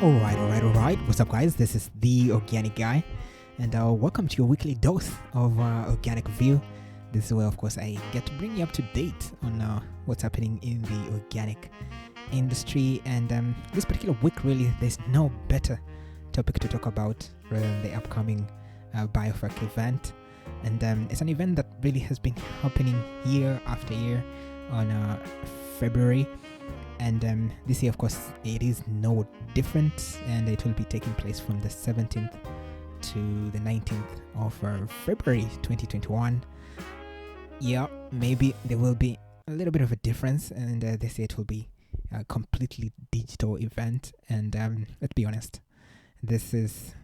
Alright. What's up, guys? This is the Organic Guy, and welcome to your weekly dose of Organic View. This is where, of course, I get to bring you up to date on what's happening in the organic industry. And this particular week, really, there's no better topic to talk about rather than the upcoming Biofach event. And it's an event that really has been happening year after year on February. And this year, of course, it is no different, and it will be taking place from the 17th to the 19th of February 2021. Yeah, maybe there will be a little bit of a difference, and this year it will be a completely digital event. And let's be honest, this is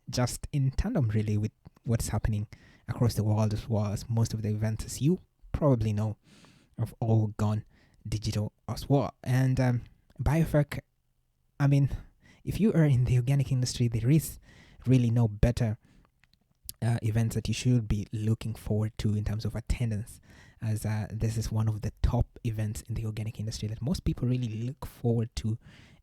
just in tandem really with what's happening across the world, as well as most of the events, as you probably know, have all gone digital as well. And Biofach, I mean, if you are in the organic industry, there is really no better events that you should be looking forward to in terms of attendance, as this is one of the top events in the organic industry that most people really look forward to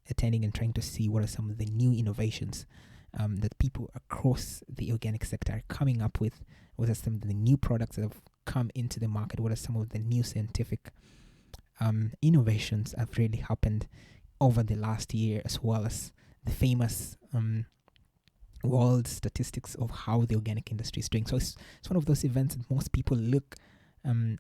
attending and trying to see what are some of the new innovations that people across the organic sector are coming up with. What are some of the new products that have come into the market? What are some of the new scientific innovations have really happened over the last year, as well as the famous world statistics of how the organic industry is doing. So it's one of those events that most people look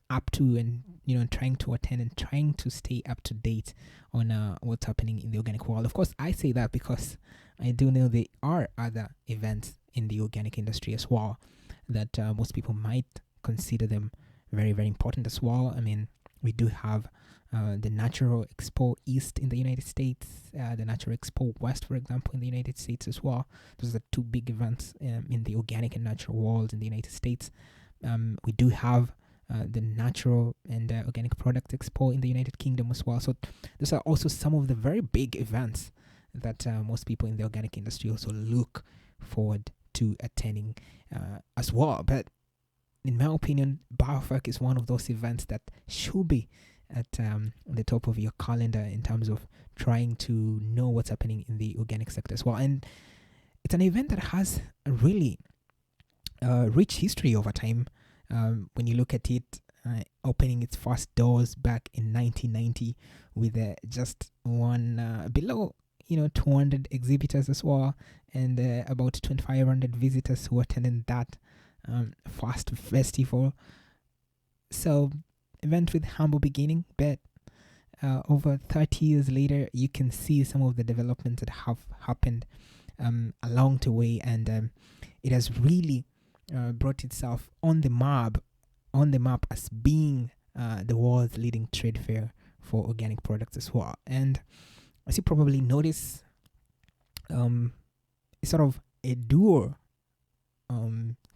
up to, and trying to attend and trying to stay up to date on what's happening in the organic world. Of course, I say that because I do know there are other events in the organic industry as well that most people might consider them very, very important as well. I mean, we do have the Natural Expo East in the United States, the Natural Expo West, for example, in the United States as well. Those are two big events in the organic and natural world in the United States. We do have the Natural and Organic Product Expo in the United Kingdom as well. So those are also some of the very big events that most people in the organic industry also look forward to attending as well. But in my opinion, Biofach is one of those events that should be at the top of your calendar in terms of trying to know what's happening in the organic sector as well. And it's an event that has a really rich history over time. When you look at it, opening its first doors back in 1990 with just one below 200 exhibitors as well, and about 2,500 visitors who attended that first festival. So event with humble beginning, but over 30 years later, you can see some of the developments that have happened along the way, and it has really brought itself on the map as being the world's leading trade fair for organic products as well. And as you probably notice, it's sort of a duo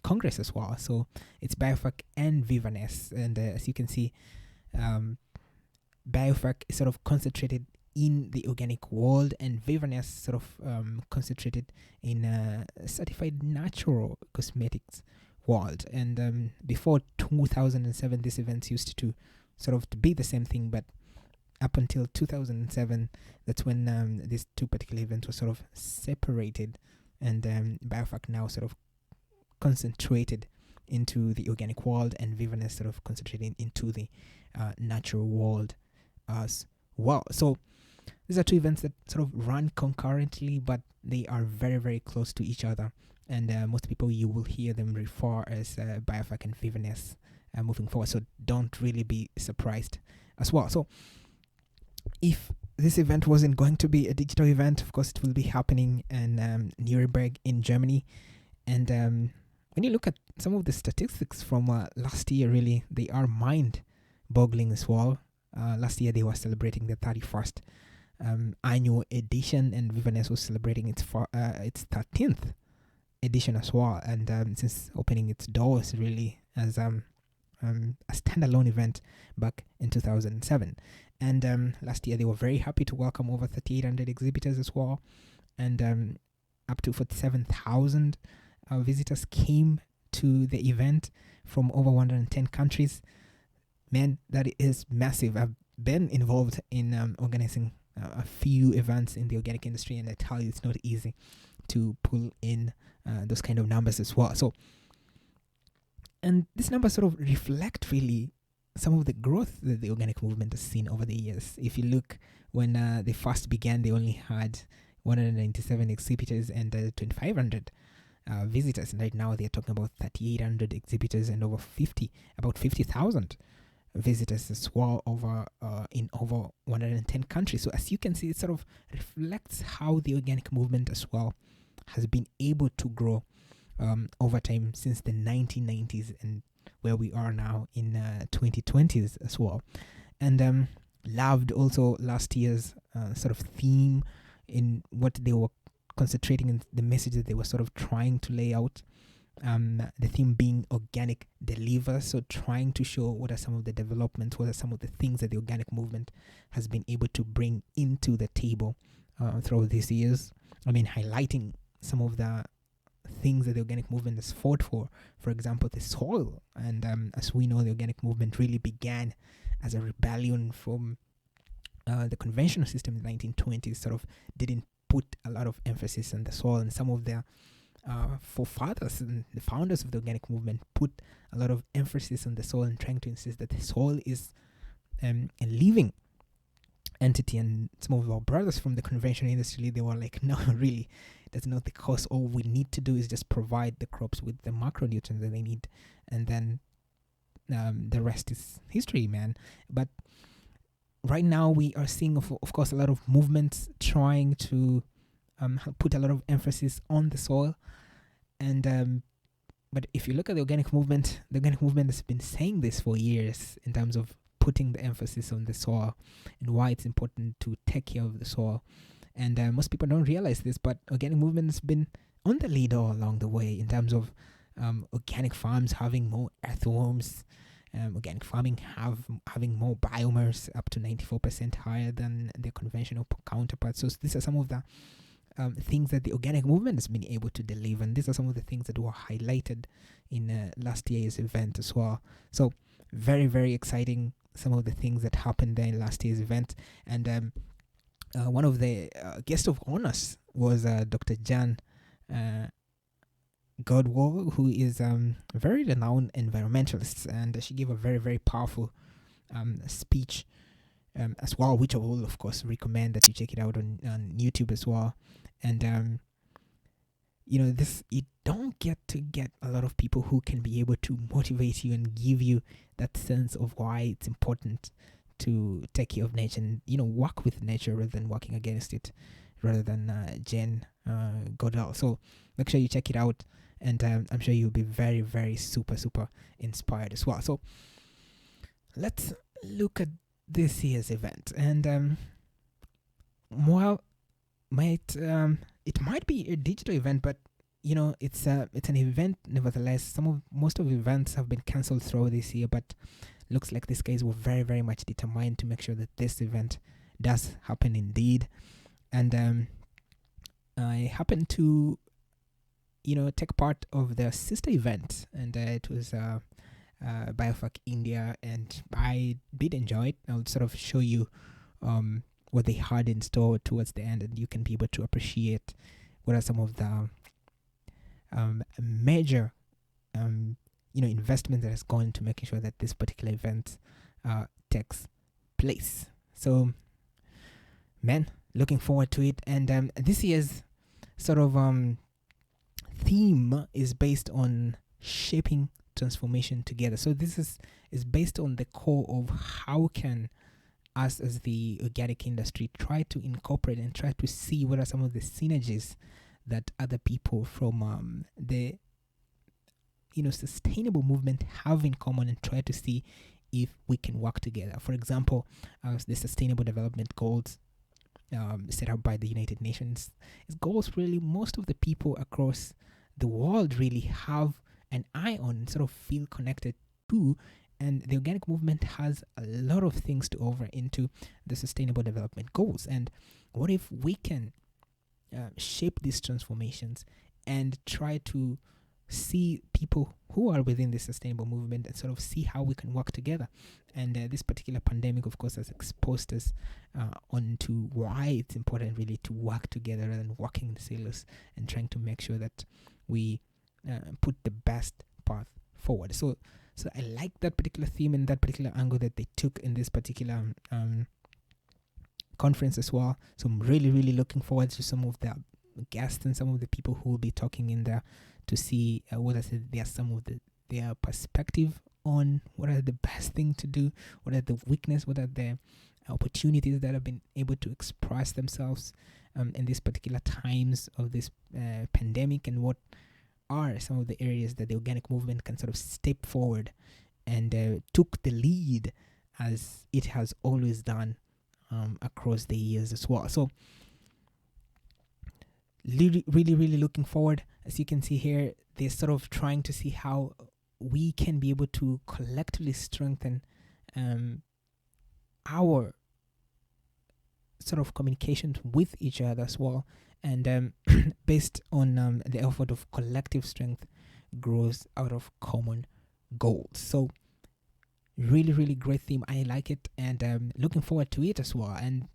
congress as well. So it's Biofach and Vivaness, and as you can see, Biofach is sort of concentrated in the organic world, and Vivaness sort of concentrated in certified natural cosmetics world. And before 2007, these events used to sort of to be the same thing, but up until 2007, that's when these two particular events were sort of separated, and Biofach now sort of concentrated into the organic world, and Vivaness sort of concentrated into the natural world as well. So these are two events that sort of run concurrently, but they are very, very close to each other, and most people, you will hear them refer as Biofach and Vivaness moving forward. So don't really be surprised as well. So if this event wasn't going to be a digital event, of course it will be happening in Nuremberg in Germany. And when you look at some of the statistics from last year, really, they are mind-boggling as well. Last year, they were celebrating the 31st annual edition, and Vivaness was celebrating its 13th edition as well. And since opening its doors, really, as a standalone event back in 2007. And last year, they were very happy to welcome over 3,800 exhibitors as well, and up to 47,000 visitors came to the event from over 110 countries. Man, that is massive. I've been involved in organizing a few events in the organic industry, and I tell you, it's not easy to pull in those kind of numbers as well. So, and these numbers sort of reflect really some of the growth that the organic movement has seen over the years. If you look, when they first began, they only had 197 exhibitors and 2,500 visitors, and right now they're talking about 3,800 exhibitors and about 50,000 visitors as well, in over 110 countries. So as you can see, it sort of reflects how the organic movement as well has been able to grow over time since the 1990s and where we are now in 2020s as well. And loved also last year's sort of theme in what they were concentrating in, the message that they were sort of trying to lay out. The theme being organic deliver, so trying to show what are some of the developments, what are some of the things that the organic movement has been able to bring into the table throughout these years. I mean, highlighting some of the things that the organic movement has fought for example, the soil. And as we know, the organic movement really began as a rebellion from the conventional system in the 1920s, sort of didn't put a lot of emphasis on the soil, and some of their forefathers and the founders of the organic movement put a lot of emphasis on the soil and trying to insist that the soil is a living entity. And some of our brothers from the conventional industry, they were like, no, really, that's not the cause. All we need to do is just provide the crops with the macronutrients that they need, and then the rest is history, man. But right now we are seeing, of course, a lot of movements trying to put a lot of emphasis on the soil. And but if you look at the organic movement has been saying this for years in terms of putting the emphasis on the soil and why it's important to take care of the soil. And most people don't realize this, but organic movement has been on the lead all along the way in terms of organic farms having more earthworms, organic farming having more biomass, up to 94% higher than their conventional counterparts. So these are some of the things that the organic movement has been able to deliver, and these are some of the things that were highlighted in last year's event as well. So very, very exciting, some of the things that happened there in last year's event. And one of the guest of honors was Dr. Jan Godwall, who is a very renowned environmentalist, and she gave a very, very powerful speech as well, which I will, of course, recommend that you check it out on YouTube as well. And you don't get a lot of people who can be able to motivate you and give you that sense of why it's important to take care of nature and work with nature rather than working against it, rather than Jen Godwall. So make sure you check it out, and I'm sure you'll be very, very super inspired as well. So let's look at this year's event. And it might be a digital event, but it's an event nevertheless. Most of the events have been cancelled throughout this year, but looks like these guys were very, very much determined to make sure that this event does happen indeed. And I happened to take part of the sister event, and it was Biofach India, and I did enjoy it. I'll sort of show you what they had in store towards the end, and you can be able to appreciate what are some of the major investment that has gone into making sure that this particular event takes place. So, man, looking forward to it. And this year's sort of theme is based on shaping transformation together. So this is based on the core of how can us as the organic industry try to incorporate and try to see what are some of the synergies that other people from the sustainable movement have in common, and try to see if we can work together. For example, the Sustainable Development Goals set up by the United Nations is goals really most of the people across the world really have an eye on and sort of feel connected to. And the organic movement has a lot of things to offer into the Sustainable Development Goals. And what if we can shape these transformations and try to see people who are within the sustainable movement and sort of see how we can work together. And this particular pandemic, of course, has exposed us onto why it's important really to work together rather than working in silos and trying to make sure that we put the best path forward. So I like that particular theme and that particular angle that they took in this particular conference as well. So I'm really, really looking forward to some of the guests and some of the people who will be talking in there to see what are some of their perspective on what are the best thing to do, what are the weakness, what are the opportunities that have been able to express themselves in these particular times of this pandemic, and what are some of the areas that the organic movement can sort of step forward and took the lead as it has always done across the years as well. So really, really, really looking forward. As you can see here, they're sort of trying to see how we can be able to collectively strengthen our sort of communications with each other as well. And based on the effort of collective strength grows out of common goals. So really, really great theme. I like it, and looking forward to it as well. And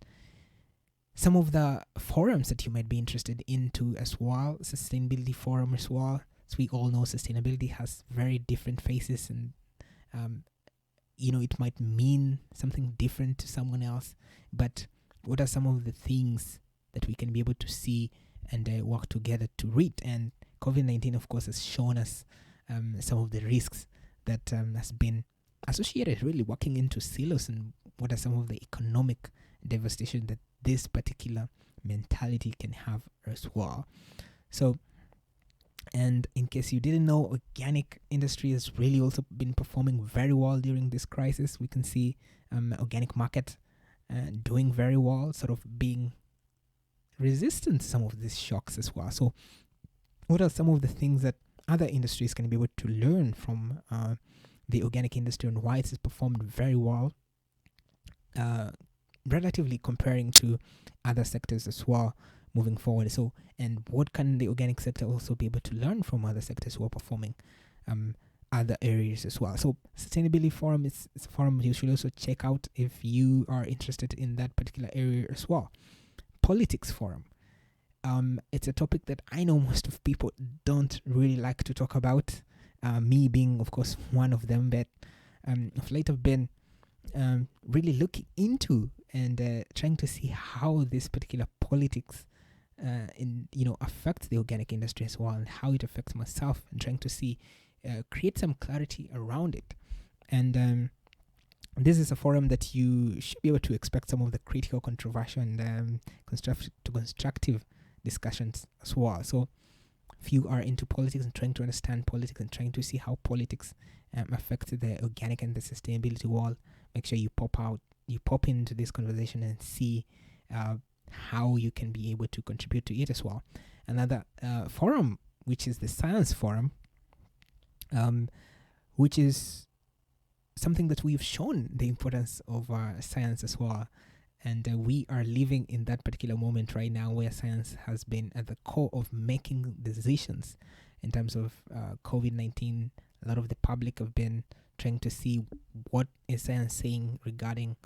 some of the forums that you might be interested into as well, sustainability forum as well. So we all know sustainability has very different faces, and it might mean something different to someone else. But what are some of the things that we can be able to see and work together to read? And COVID-19, of course, has shown us some of the risks that has been associated really working into silos, and what are some of the economic devastation that this particular mentality can have as well. So, and in case you didn't know, organic industry has really also been performing very well during this crisis. We can see organic market doing very well, sort of being resistant to some of these shocks as well. So what are some of the things that other industries can be able to learn from the organic industry, and why it has performed very well relatively comparing to other sectors as well moving forward? So, and what can the organic sector also be able to learn from other sectors who are performing other areas as well? So sustainability forum is a forum you should also check out if you are interested in that particular area as well. Politics forum. It's a topic that I know most of people don't really like to talk about, me being of course one of them, but of late I've been really looking into and trying to see how this particular politics affects the organic industry as well, and how it affects myself, and trying to see create some clarity around it. And this is a forum that you should be able to expect some of the critical, controversial, and constructive discussions as well. So if you are into politics and trying to understand politics and trying to see how politics affect the organic and the sustainability world, make sure you pop into this conversation and see how you can be able to contribute to it as well. Another forum, which is the science forum, which is something that we've shown the importance of science as well. And we are living in that particular moment right now where science has been at the core of making decisions in terms of COVID-19. A lot of the public have been trying to see what is science saying regarding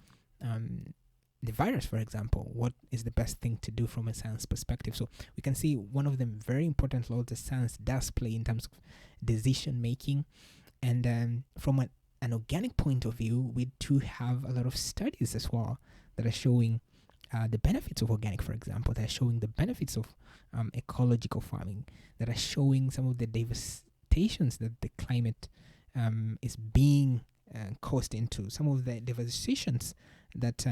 the virus, for example. What is the best thing to do from a science perspective? So we can see one of the very important roles that science does play in terms of decision making. And from an organic point of view, we do have a lot of studies as well that are showing the benefits of organic, for example. They're showing the benefits of ecological farming, that are showing some of the devastations that the climate is being caused into, some of the devastations that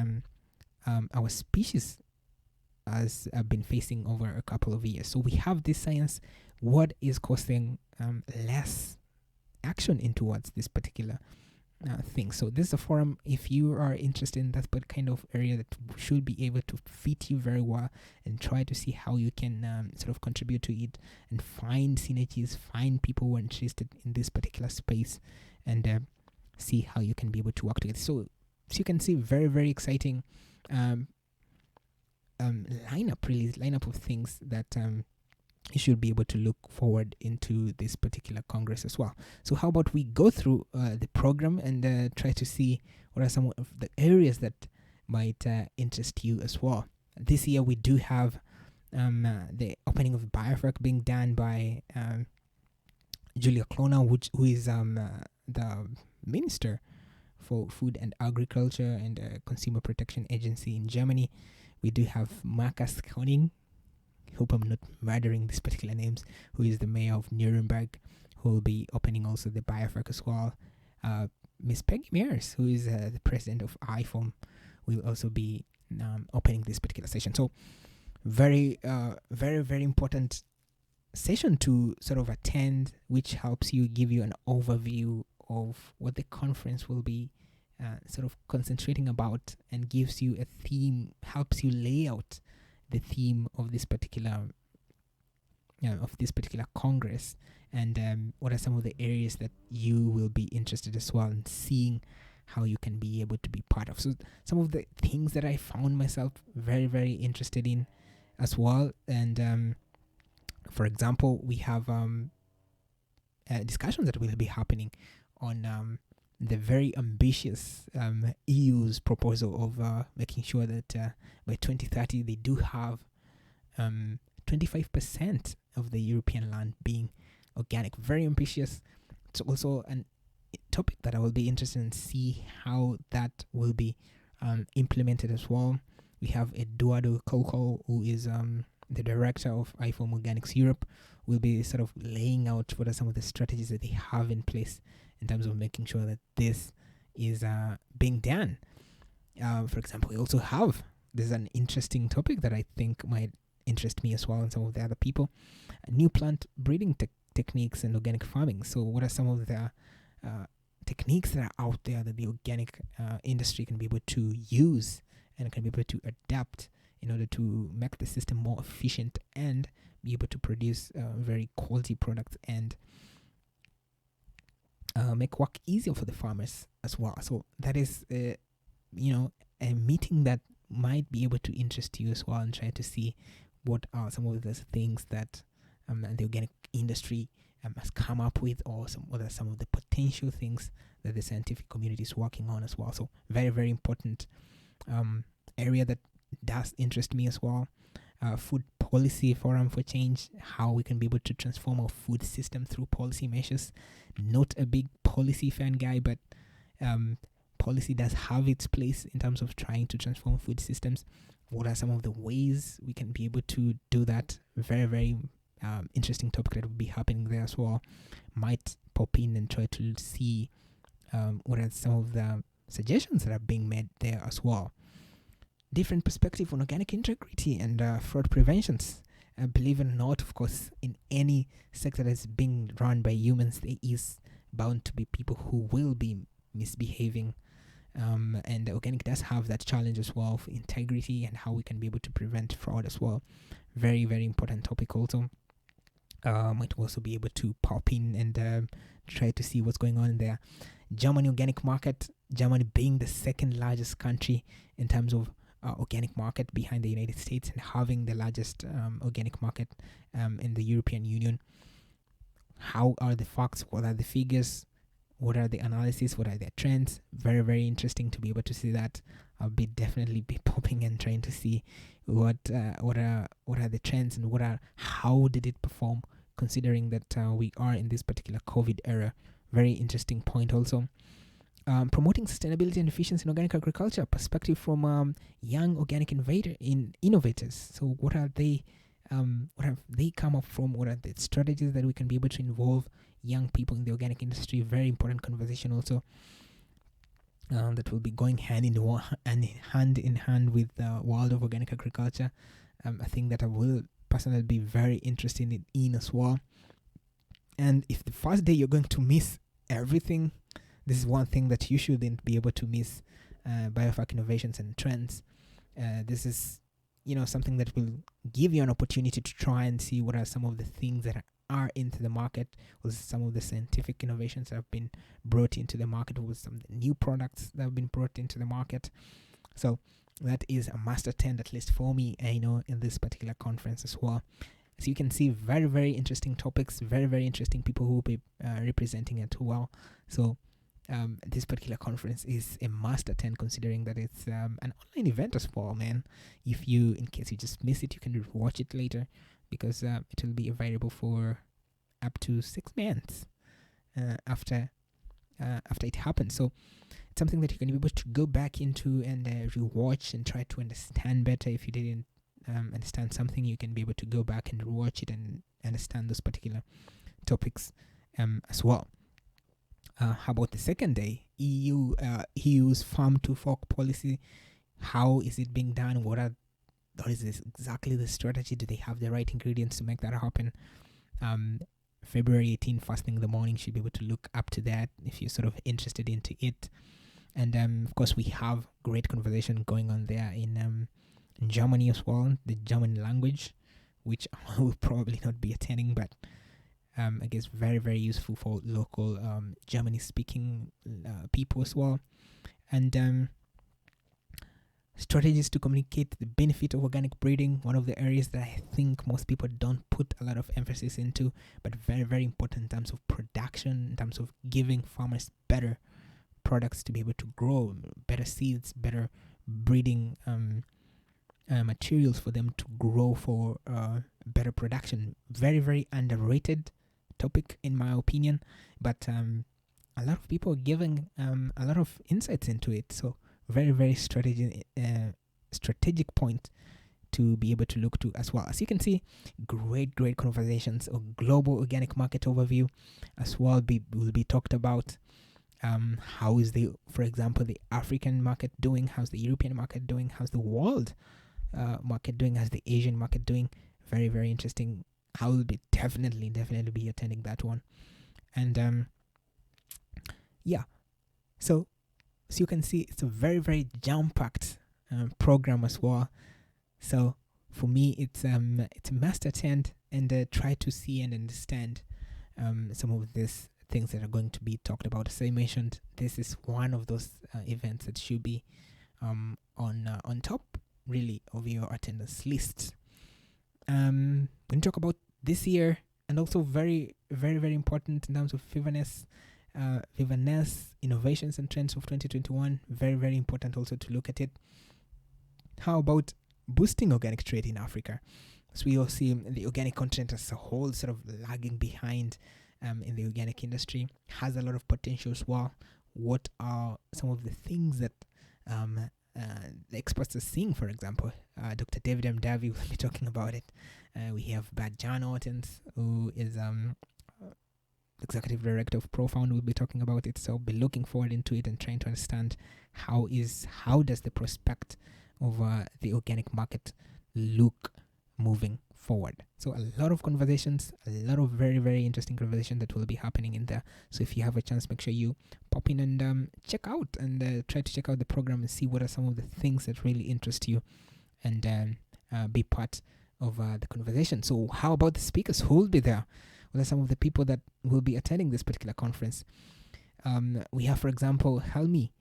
our species has been facing over a couple of years. So we have this science, what is causing less action in towards this particular thing. So this is a forum, if you are interested in that kind of area, that should be able to fit you very well, and try to see how you can sort of contribute to it and find synergies, find people who are interested in this particular space, and see how you can be able to work together. So you can see very, very exciting lineup of things that you should be able to look forward into this particular congress as well. So how about we go through the program and try to see what are some of the areas that might interest you as well. This year we do have the opening of Biofach being done by Julia Klona, who is the Minister for Food and Agriculture and Consumer Protection Agency in Germany. We do have Markus Koning, hope I'm not murdering these particular names, who is the mayor of Nuremberg, who will be opening also the Biofach as well. Miss Peggy Mears, who is the president of IFOM, will also be opening this particular session. So very, very important session to sort of attend, which helps you give you an overview of what the conference will be sort of concentrating about, and gives you a theme, helps you lay out the theme of this particular congress, and what are some of the areas that you will be interested as well in seeing how you can be able to be part of. So some of the things that I found myself very, very interested in as well, and for example, we have discussions that will be happening on the very ambitious EU's proposal of making sure that by 2030 they do have 25% of the European land being organic. Very ambitious. It's also a topic that I will be interested in see how that will be implemented as well. We have Eduardo Coco, who is the director of IFOM Organics Europe, will be sort of laying out what are some of the strategies that they have in place in terms of making sure that this is being done. For example, we also have, this is an interesting topic that I think might interest me as well and some of the other people, new plant breeding techniques and organic farming. So what are some of the techniques that are out there that the organic industry can be able to use and can be able to adapt in order to make the system more efficient and be able to produce very quality products and make work easier for the farmers as well. So that is, a meeting that might be able to interest you as well, and try to see what are some of the things that the organic industry has come up with, or what are some of the potential things that the scientific community is working on as well. So very, very important area that does interest me as well. Food Policy Forum for Change, how we can be able to transform our food system through policy measures. Not a big policy fan guy, but policy does have its place in terms of trying to transform food systems. What are some of the ways we can be able to do that? Very, very interesting topic that will be happening there as well. Might pop in and try to see what are some of the suggestions that are being made there as well. Different perspective on organic integrity and fraud preventions. Believe it or not, of course, in any sector that's being run by humans, there is bound to be people who will be misbehaving. And organic does have that challenge as well for integrity and how we can be able to prevent fraud as well. Very, very important topic also. Might also be able to pop in and try to see what's going on in there. Germany organic market. Germany being the second largest country in terms of organic market behind the United States, and having the largest organic market in the European Union. How are the facts? What are the figures? What are the analysis? What are the trends? Very, very interesting to be able to see that. I'll be definitely be popping and trying to see what are the trends and how did it perform, considering that we are in this particular COVID era. Very interesting point also. Promoting sustainability and efficiency in organic agriculture, perspective from young organic innovators. So what have they come up from? What are the strategies that we can be able to involve young people in the organic industry? Very important conversation also that will be going hand in hand with the world of organic agriculture. I think that I will personally be very interested in as well. And if the first day you're going to miss everything, this is one thing that you shouldn't be able to miss. Biofach innovations and trends. This is something that will give you an opportunity to try and see what are some of the things that are into the market, with some of the scientific innovations that have been brought into the market, with some of the new products that have been brought into the market. So that is a must attend, at least for me, in this particular conference as well. So you can see very, very interesting topics, very, very interesting people who will be representing it well. So this particular conference is a must attend, considering that it's an online event as well, man. If you, in case you just miss it, you can watch it later, because it will be available for up to 6 months after it happens. So it's something that you can be able to go back into and rewatch and try to understand better. If you didn't understand something, you can be able to go back and rewatch it and understand those particular topics as well. How about the second day? EU's farm to fork policy. How is it being done? What is this exactly the strategy? Do they have the right ingredients to make that happen? February 18, first thing in the morning, should be able to look up to that if you're sort of interested into it. And of course, we have great conversation going on there in Germany as well, the German language, which I will probably not be attending, but I guess very, very useful for local Germany-speaking people as well. And strategies to communicate the benefit of organic breeding, one of the areas that I think most people don't put a lot of emphasis into, but very, very important in terms of production, in terms of giving farmers better products to be able to grow, better seeds, better breeding materials for them to grow for better production. Very, very underrated topic in my opinion, but a lot of people are giving a lot of insights into it. So very, very strategic point to be able to look to as well. As you can see, great conversations. A global organic market overview as well will be talked about. How is for example, the African market doing? How's the European market doing? How's the world market doing? How's the Asian market doing? Very, very interesting. I will be definitely be attending that one. And yeah, so you can see, it's a very, very jam-packed program as well. So for me, it's a must attend and try to see and understand some of these things that are going to be talked about. As I mentioned, this is one of those events that should be on top, really, of your attendance list. When you talk about this year, and also very, very, very important in terms of Vivaness innovations and trends of 2021, very, very important also to look at it. How about boosting organic trade in Africa? So we all see the organic continent as a whole sort of lagging behind in the organic industry, has a lot of potential as well. What are some of the things that the experts are seeing? For example, Dr. David M. Davy will be talking about it. We have Bad John Ortens, who is executive director of Profound, will be talking about it. So be looking forward into it and trying to understand how does the prospect of the organic market look moving forward. So a lot of conversations, a lot of very, very interesting conversation that will be happening in there. So if you have a chance, make sure you pop in and check out and try to check out the program and see what are some of the things that really interest you, and be part of the conversation. So how about the speakers? Who will be there? What are some of the people that will be attending this particular conference? We have, for example, Helmi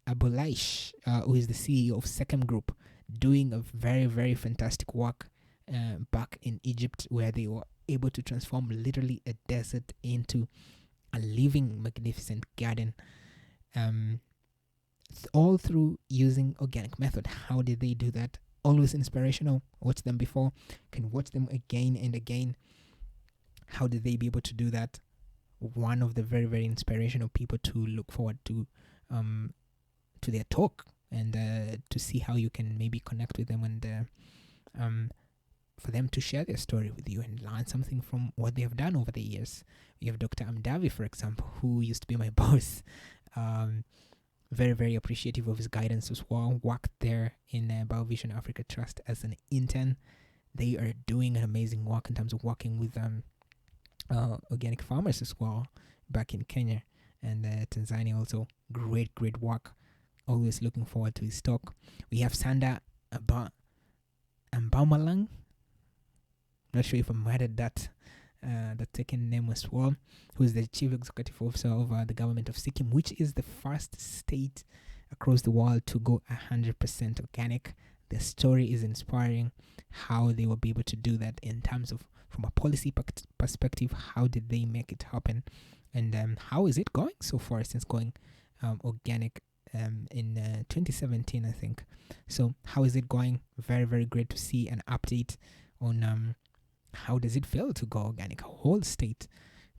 Abulaish, who is the CEO of Sechem Group, doing a very, very fantastic work back in Egypt, where they were able to transform literally a desert into a living, magnificent garden, all through using organic method. How did they do that? Always inspirational. Watch them before, can watch them again and again. How did they be able to do that? One of the very, very inspirational people to look forward to their talk, and to see how you can maybe connect with them, and for them to share their story with you and learn something from what they have done over the years. We have Dr. Amdavi, for example, who used to be my boss. Very, very appreciative of his guidance as well. Worked there in Biovision Africa Trust as an intern. They are doing an amazing work in terms of working with organic farmers as well back in Kenya and Tanzania. Also great work. Always looking forward to his talk. We have Sanda Ambamalang. Not sure if I murdered that second name as well, who is the chief executive officer of the government of Sikkim, which is the first state across the world to go 100% organic. The story is inspiring, how they will be able to do that in terms of from a policy perspective, how did they make it happen, and how is it going so far since going organic in 2017, I think. So how is it going? Very, very great to see an update on how does it feel to go organic, a whole state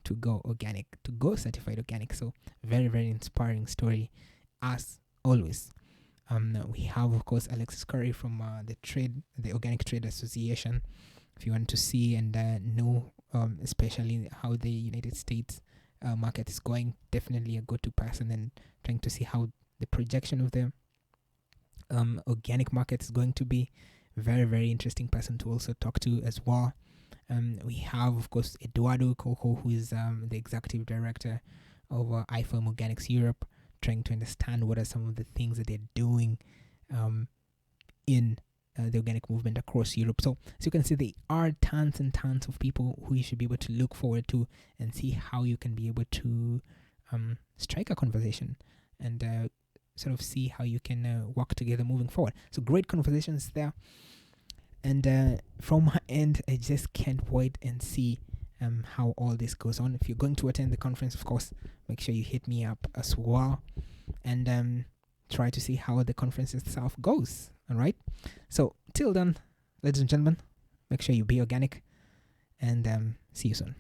to go organic, to go certified organic. So very, very inspiring story as always. We have, of course, Alexis Curry from the Organic Trade Association. If you want to see and know, especially how the United States market is going, definitely a go-to person, and trying to see how the projection of the organic market is going to be. Very, very interesting person to also talk to as well. We have, of course, Eduardo Coco, who is the executive director of iFirm Organics Europe, trying to understand what are some of the things that they're doing in the organic movement across Europe. So you can see there are tons and tons of people who you should be able to look forward to and see how you can be able to strike a conversation and sort of see how you can work together moving forward. So great conversations there. And from my end, I just can't wait and see how all this goes on. If you're going to attend the conference, of course, make sure you hit me up as well, and try to see how the conference itself goes. All right. So till then, ladies and gentlemen, make sure you be organic, and see you soon.